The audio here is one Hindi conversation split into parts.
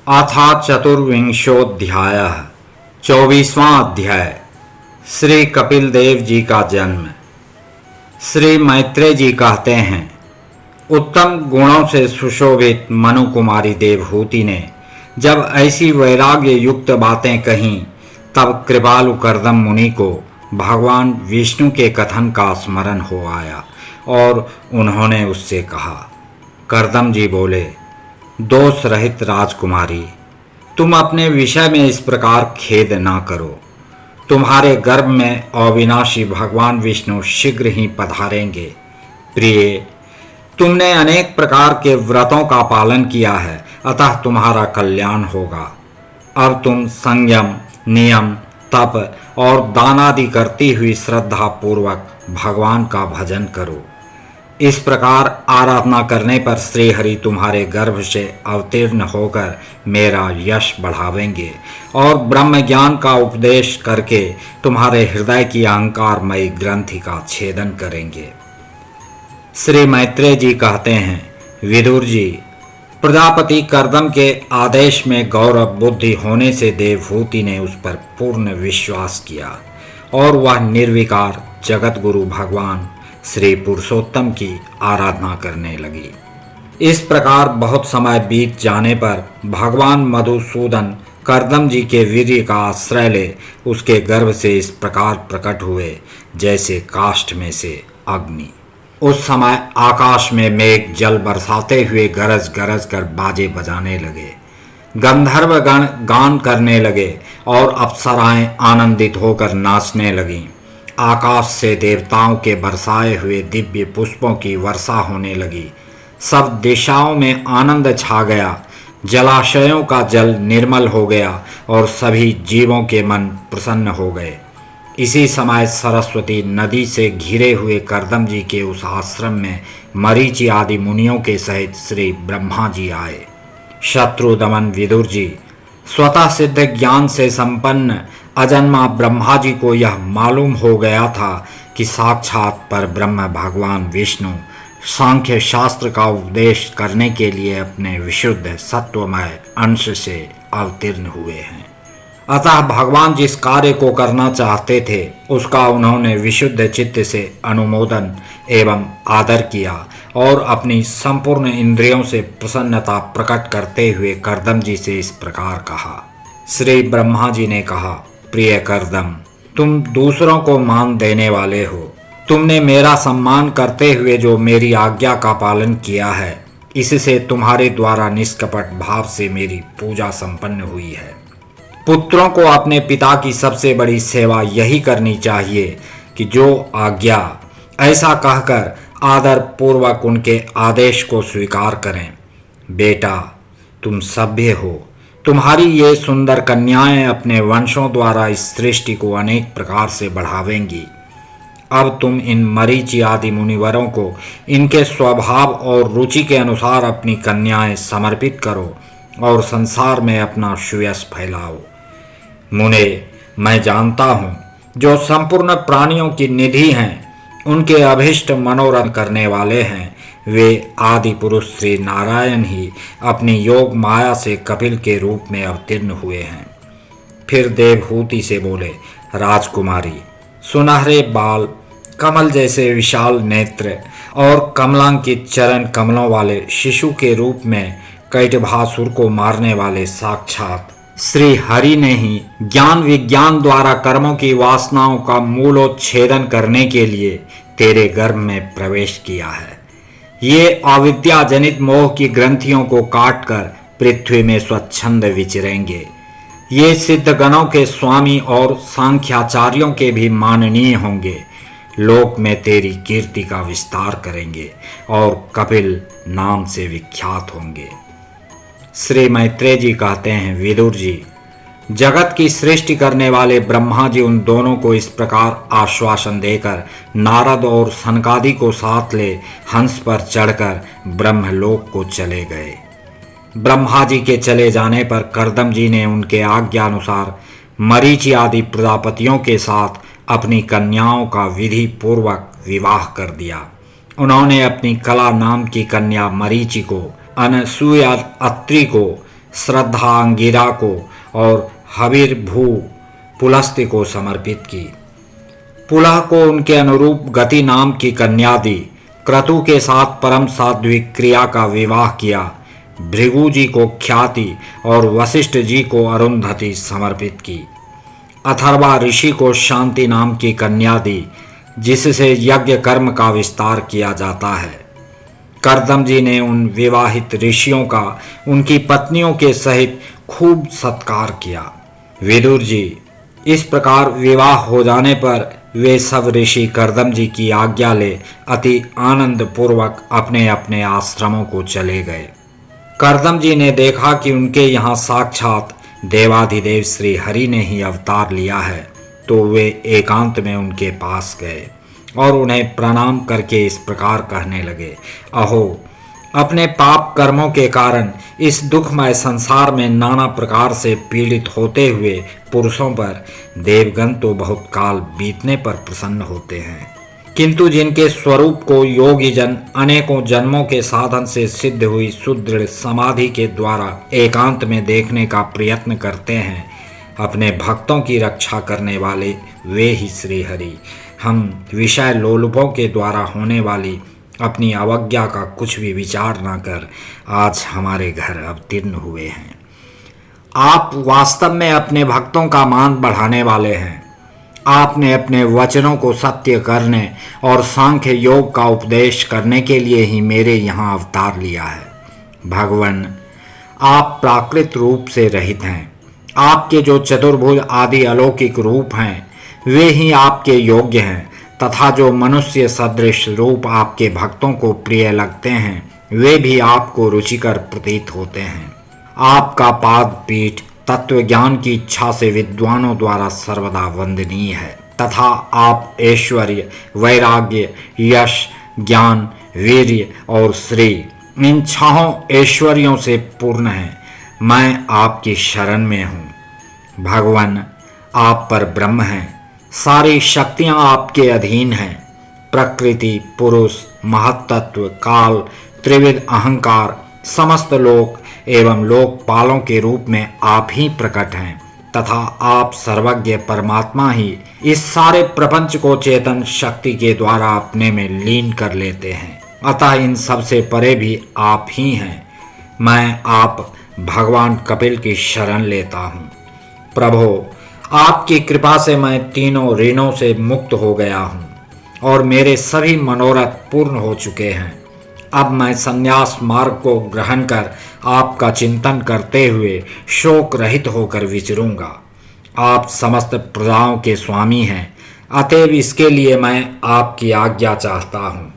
अथा चतुर्विंशोऽध्यायः 24वां अध्याय। श्री कपिल देव जी का जन्म। श्री मैत्रेय जी कहते हैं, उत्तम गुणों से सुशोभित मनु कुमारी देवहूति ने जब ऐसी वैराग्य युक्त बातें कहीं, तब कृपालु कर्दम मुनि को भगवान विष्णु के कथन का स्मरण हो आया और उन्होंने उससे कहा। कर्दम जी बोले, दोष रहित राजकुमारी, तुम अपने विषय में इस प्रकार खेद ना करो। तुम्हारे गर्भ में अविनाशी भगवान विष्णु शीघ्र ही पधारेंगे। प्रिय, तुमने अनेक प्रकार के व्रतों का पालन किया है, अतः तुम्हारा कल्याण होगा। अब तुम संयम, नियम, तप और दान आदि करती हुई श्रद्धा पूर्वक भगवान का भजन करो। इस प्रकार आराधना करने पर श्री हरि तुम्हारे गर्भ से अवतीर्ण होकर मेरा यश बढ़ावेंगे और ब्रह्म ज्ञान का उपदेश करके तुम्हारे हृदय की अहंकारमयी ग्रंथि का छेदन करेंगे। श्री मैत्रेय जी कहते हैं, विदुर जी, प्रजापति कर्दम के आदेश में गौरव बुद्धि होने से देवहूति ने उस पर पूर्ण विश्वास किया और वह निर्विकार जगत गुरु भगवान श्री पुरुषोत्तम की आराधना करने लगी। इस प्रकार बहुत समय बीत जाने पर भगवान मधुसूदन कर्दम जी के वीर्य का आश्रय ले उसके गर्भ से इस प्रकार प्रकट हुए जैसे काष्ठ में से अग्नि। उस समय आकाश में मेघ जल बरसाते हुए गरज गरज कर बाजे बजाने लगे। गंधर्व गण गान करने लगे और अप्सराएं आनंदित होकर नाचने लगीं। आकाश से देवताओं के बरसाए हुए दिव्य पुष्पों की वर्षा होने लगी। सब दिशाओं में आनंद छा गया। जलाशयों का जल निर्मल हो गया और सभी जीवों के मन प्रसन्न हो गए। इसी समय सरस्वती नदी से घिरे हुए कर्दम जी के उस आश्रम में मरीचि आदि मुनियों के सहित श्री ब्रह्मा जी आए। शत्रु दमन विदुर जी, स्वतः सिद्ध ज्ञान से संपन्न अजन्मा ब्रह्मा जी को यह मालूम हो गया था कि साक्षात पर ब्रह्म भगवान विष्णु सांख्य शास्त्र का उपदेश करने के लिए अपने विशुद्ध सत्वमय अंश से अवतीर्ण हुए हैं। अतः भगवान जिस कार्य को करना चाहते थे उसका उन्होंने विशुद्ध चित्त से अनुमोदन एवं आदर किया और अपनी संपूर्ण इंद्रियों से प्रसन्नता प्रकट करते हुए कर्दम जी से इस प्रकार कहा। श्री ब्रह्मा जी ने कहा, प्रिय कर्दम, तुम दूसरों को मान देने वाले हो। तुमने मेरा सम्मान करते हुए जो मेरी आज्ञा का पालन किया है, इससे तुम्हारे द्वारा निष्कपट भाव से मेरी पूजा संपन्न हुई है। पुत्रों को अपने पिता की सबसे बड़ी सेवा यही करनी चाहिए कि जो आज्ञा, ऐसा कहकर आदर पूर्वक उनके आदेश को स्वीकार करें। बेटा, तुम सभ्य हो। तुम्हारी ये सुंदर कन्याएं अपने वंशों द्वारा इस सृष्टि को अनेक प्रकार से बढ़ावेंगी। अब तुम इन मरीचि आदि मुनिवरों को इनके स्वभाव और रुचि के अनुसार अपनी कन्याएं समर्पित करो और संसार में अपना सुयश फैलाओ। मुने, मैं जानता हूँ जो संपूर्ण प्राणियों की निधि हैं, उनके अभिष्ट मनोरथ करने वाले हैं, वे आदि पुरुष श्री नारायण ही अपनी योग माया से कपिल के रूप में अवतीर्ण हुए हैं। फिर देवहूति से बोले, राजकुमारी, सुनहरे बाल, कमल जैसे विशाल नेत्र और कमलांकित चरण कमलों वाले शिशु के रूप में कैटभासुर को मारने वाले साक्षात श्री हरि ने ही ज्ञान विज्ञान द्वारा कर्मों की वासनाओं का मूलोच्छेदन करने के लिए तेरे गर्भ में प्रवेश किया है। ये अविद्या जनित मोह की ग्रंथियों को काटकर पृथ्वी में स्वच्छंद विचरेंगे। ये सिद्ध गणों के स्वामी और सांख्याचार्यों के भी माननीय होंगे। लोक में तेरी कीर्ति का विस्तार करेंगे और कपिल नाम से विख्यात होंगे। श्री मैत्रेय जी कहते हैं, विदुर जी, जगत की सृष्टि करने वाले ब्रह्मा जी उन दोनों को इस प्रकार आश्वासन देकर नारद और सनकादि को साथ ले हंस पर चढ़कर ब्रह्मलोक को चले गए। ब्रह्मा जी के चले जाने पर कर्दम जी ने उनके आज्ञा अनुसार मरीचि आदि प्रजापतियों के साथ अपनी कन्याओं का विधि पूर्वक विवाह कर दिया। उन्होंने अपनी कला नाम की कन्या मरीचि को, अनसूया अत्रि को श्रद्धा अंगिरा को और हविर्भू पुलस्त्य को समर्पित की। पुलह को उनके अनुरूप गति नाम की कन्या दी। क्रतु के साथ परम सात्विक क्रिया का विवाह किया। भृगु जी को ख्याति और वशिष्ठ जी को अरुंधति समर्पित की। अथर्वा ऋषि को शांति नाम की कन्या दी, जिससे यज्ञ कर्म का विस्तार किया जाता है। कर्दम जी ने उन विवाहित ऋषियों का उनकी पत्नियों के सहित खूब सत्कार किया। विदुर जी, इस प्रकार विवाह हो जाने पर वे सब ऋषि कर्दम जी की आज्ञा ले अति आनंद पूर्वक अपने अपने आश्रमों को चले गए। कर्दम जी ने देखा कि उनके यहाँ साक्षात देवाधिदेव श्री हरि ने ही अवतार लिया है, तो वे एकांत में उनके पास गए और उन्हें प्रणाम करके इस प्रकार कहने लगे, अहो, अपने पाप कर्मों के कारण इस दुखमय संसार में नाना प्रकार से पीड़ित होते हुए पुरुषों पर देवगण तो बहुत काल बीतने पर प्रसन्न होते हैं, किंतु जिनके स्वरूप को योगी जन अनेकों जन्मों के साधन से सिद्ध हुई सुदृढ़ समाधि के द्वारा एकांत में देखने का प्रयत्न करते हैं, अपने भक्तों की रक्षा करने वाले वे ही श्री हरि हम विषय लोलुपों के द्वारा होने वाली अपनी अवज्ञा का कुछ भी विचार न कर आज हमारे घर अवतीर्ण हुए हैं। आप वास्तव में अपने भक्तों का मान बढ़ाने वाले हैं। आपने अपने वचनों को सत्य करने और सांख्य योग का उपदेश करने के लिए ही मेरे यहाँ अवतार लिया है। भगवान, आप प्राकृत रूप से रहित हैं। आपके जो चतुर्भुज आदि अलौकिक रूप हैं वे ही आपके योग्य हैं, तथा जो मनुष्य सदृश रूप आपके भक्तों को प्रिय लगते हैं वे भी आपको रुचिकर प्रतीत होते हैं। आपका पाद पीठ तत्व ज्ञान की इच्छा से विद्वानों द्वारा सर्वदा वंदनीय है, तथा आप ऐश्वर्य, वैराग्य, यश, ज्ञान, वीर्य और श्री इन छहों ऐश्वर्यों से पूर्ण हैं। मैं आपकी शरण में हूँ। भगवान, आप पर ब्रह्म हैं। सारी शक्तियाँ आपके अधीन हैं। प्रकृति, पुरुष, महत्तत्व, काल, त्रिविध अहंकार, समस्त लोक एवं लोकपालों के रूप में आप ही प्रकट हैं, तथा आप सर्वज्ञ परमात्मा ही इस सारे प्रपंच को चेतन शक्ति के द्वारा अपने में लीन कर लेते हैं। अतः इन सब से परे भी आप ही हैं। मैं आप भगवान कपिल की शरण लेता हूँ। प्रभो, आपकी कृपा से मैं तीनों ऋणों से मुक्त हो गया हूँ और मेरे सभी मनोरथ पूर्ण हो चुके हैं। अब मैं संन्यास मार्ग को ग्रहण कर आपका चिंतन करते हुए शोक रहित होकर विचरूंगा। आप समस्त प्रजाओं के स्वामी हैं, अतएव इसके लिए मैं आपकी आज्ञा चाहता हूँ।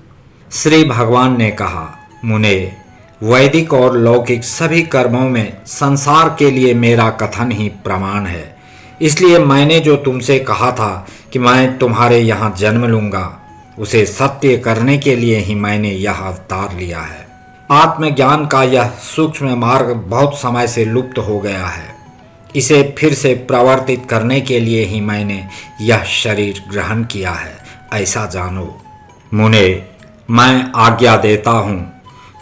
श्री भगवान ने कहा, मुने, वैदिक और लौकिक सभी कर्मों में संसार के लिए मेरा कथन ही प्रमाण है। इसलिए मैंने जो तुमसे कहा था कि मैं तुम्हारे यहाँ जन्म लूँगा, उसे सत्य करने के लिए ही मैंने यह अवतार लिया है। आत्मज्ञान का यह सूक्ष्म मार्ग बहुत समय से लुप्त हो गया है। इसे फिर से प्रवर्तित करने के लिए ही मैंने यह शरीर ग्रहण किया है, ऐसा जानो। मुने, मैं आज्ञा देता हूँ,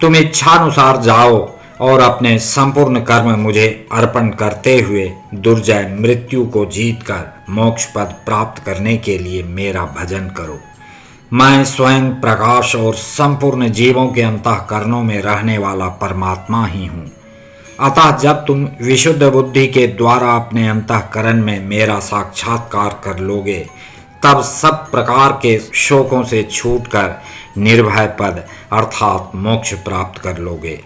तुम इच्छानुसार जाओ और अपने संपूर्ण कर्म मुझे अर्पण करते हुए दुर्जय मृत्यु को जीतकर मोक्ष पद प्राप्त करने के लिए मेरा भजन करो। मैं स्वयं प्रकाश और संपूर्ण जीवों के अंतःकरणों में रहने वाला परमात्मा ही हूँ। अतः जब तुम विशुद्ध बुद्धि के द्वारा अपने अंतःकरण में मेरा साक्षात्कार कर लोगे, तब सब प्रकार के शोकों से छूटकर निर्भय पद अर्थात मोक्ष प्राप्त कर लोगे।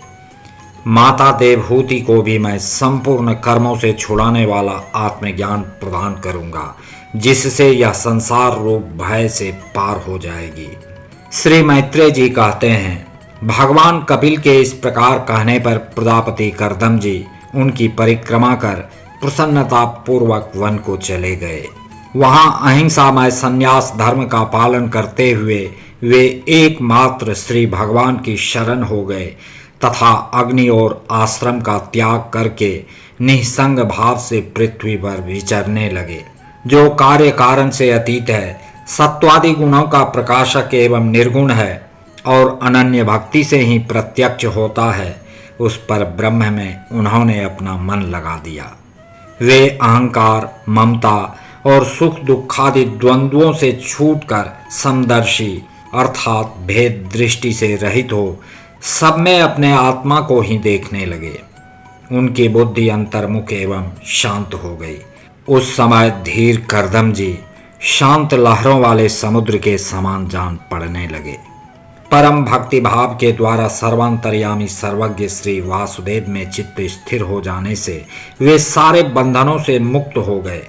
माता देवहूति को भी मैं संपूर्ण कर्मों से छुड़ाने वाला आत्मज्ञान प्रदान करूंगा, जिससे यह संसार रूप भय से पार हो जाएगी। श्री मैत्रेय जी कहते हैं, भगवान कपिल के इस प्रकार कहने पर प्रजापति कर्दम जी उनकी परिक्रमा कर प्रसन्नता पूर्वक वन को चले गए। वहां अहिंसामय संन्यास धर्म का पालन करते हुए वे एकमात्र श्री भगवान की शरण हो गए तथा अग्नि और आश्रम का त्याग करके निसंग भाव से पृथ्वी पर विचरने लगे। जो कार्य कारण से अतीत है, सत्वादि गुणों का प्रकाशक एवं निर्गुण है और अनन्य भक्ति से ही प्रत्यक्ष होता है, उस पर ब्रह्म में उन्होंने अपना मन लगा दिया। वे अहंकार, ममता और सुख दुखादि द्वंद्वों से छूटकर समदर्शी अर्थात भेद दृष्टि से रहित हो सब में अपने आत्मा को ही देखने लगे। उनकी बुद्धि अंतर्मुख एवं शांत हो गई। उस समय धीर करदम जी शांत लहरों वाले समुद्र के समान जान पड़ने लगे। परम भक्ति भाव के द्वारा सर्वांतर्यामी सर्वज्ञ श्री वासुदेव में चित्त स्थिर हो जाने से वे सारे बंधनों से मुक्त हो गए।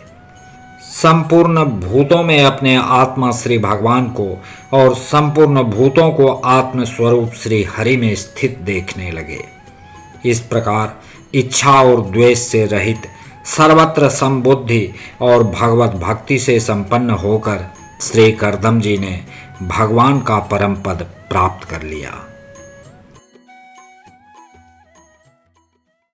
संपूर्ण भूतों में अपने आत्मा श्री भगवान को और संपूर्ण भूतों को आत्म स्वरूप श्री हरि में स्थित देखने लगे। इस प्रकार इच्छा और द्वेष से रहित सर्वत्र समबुद्धि और भगवत भक्ति से संपन्न होकर श्री करदम जी ने भगवान का परम पद प्राप्त कर लिया।